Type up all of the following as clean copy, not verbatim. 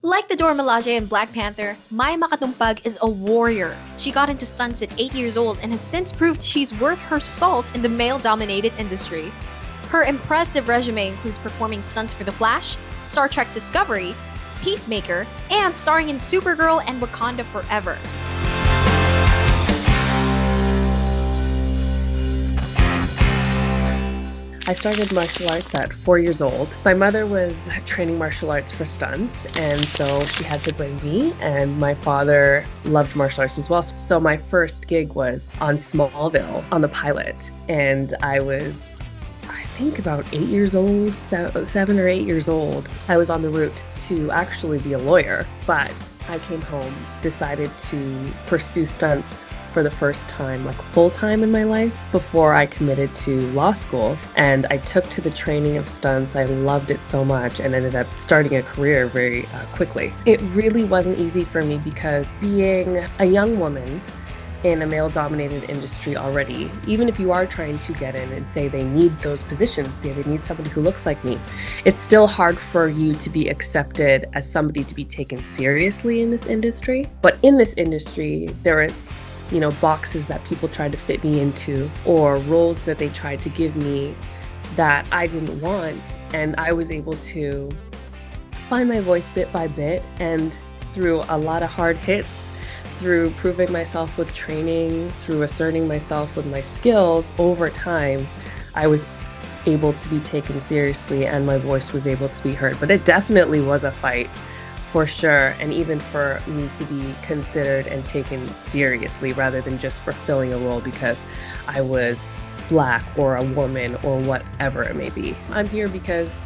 Like the Dora Milaje in Black Panther, Maya Macatumpag is a warrior. She got into stunts at 8 years old and has since proved she's worth her salt in the male-dominated industry. Her impressive resume includes performing stunts for The Flash, Star Trek Discovery, Peacemaker, and starring in Supergirl and Wakanda Forever. I started martial arts at 4 years old. My mother was training martial arts for stunts, and so she had to bring me, and my father loved martial arts as well. So my first gig was on Smallville on the pilot, and I was, I think, about 8 years old, 7 or 8 years old. I was on the route to actually be a lawyer, but I came home, decided to pursue stunts for the first time, like full-time in my life, before I committed to law school. And I took to the training of stunts. I loved it so much and ended up starting a career very quickly. It really wasn't easy for me because being a young woman in a male-dominated industry already, even if you are trying to get in and say they need those positions, say they need somebody who looks like me, it's still hard for you to be accepted as somebody to be taken seriously in this industry. But in this industry, there are boxes that people tried to fit me into, or roles that they tried to give me that I didn't want. And I was able to find my voice bit by bit, and through a lot of hard hits, through proving myself with training, through asserting myself with my skills over time, I was able to be taken seriously and my voice was able to be heard. But it definitely was a fight, for sure, and even for me to be considered and taken seriously rather than just fulfilling a role because I was Black or a woman or whatever it may be. I'm here because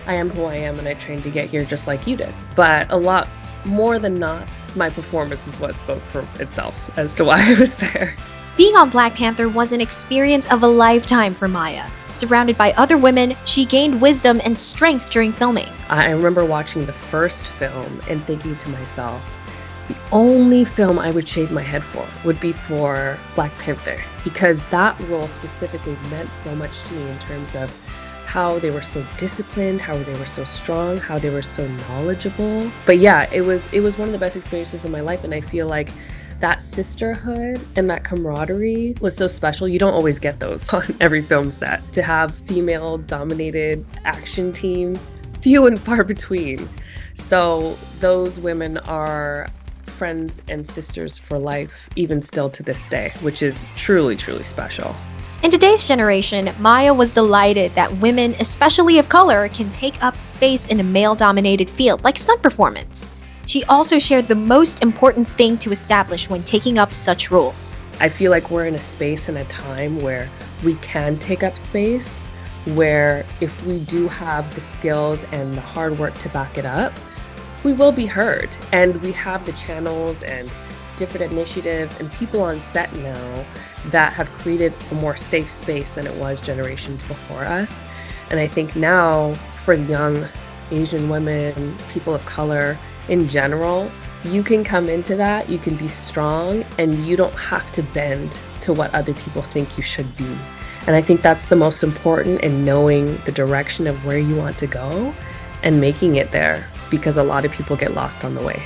I am who I am and I trained to get here just like you did. But a lot more than not, my performance is what spoke for itself as to why I was there. Being on Black Panther was an experience of a lifetime for Maya. Surrounded by other women, she gained wisdom and strength during filming. I remember watching the first film and thinking to myself, the only film I would shave my head for would be for Black Panther, because that role specifically meant so much to me in terms of how they were so disciplined, how they were so strong, how they were so knowledgeable. But yeah, it was one of the best experiences in my life, and I feel like that sisterhood and that camaraderie was so special. You don't always get those on every film set. To have female-dominated action team, few and far between. So those women are friends and sisters for life, even still to this day, which is truly, truly special. In today's generation, Maya was delighted that women, especially of color, can take up space in a male-dominated field like stunt performance. She also shared the most important thing to establish when taking up such roles. I feel like we're in a space and a time where we can take up space, where if we do have the skills and the hard work to back it up, we will be heard. And we have the channels and different initiatives and people on set now that have created a more safe space than it was generations before us. And I think now for young Asian women, people of color in general, you can come into that, you can be strong, and you don't have to bend to what other people think you should be. And I think that's the most important, in knowing the direction of where you want to go and making it there, because a lot of people get lost on the way.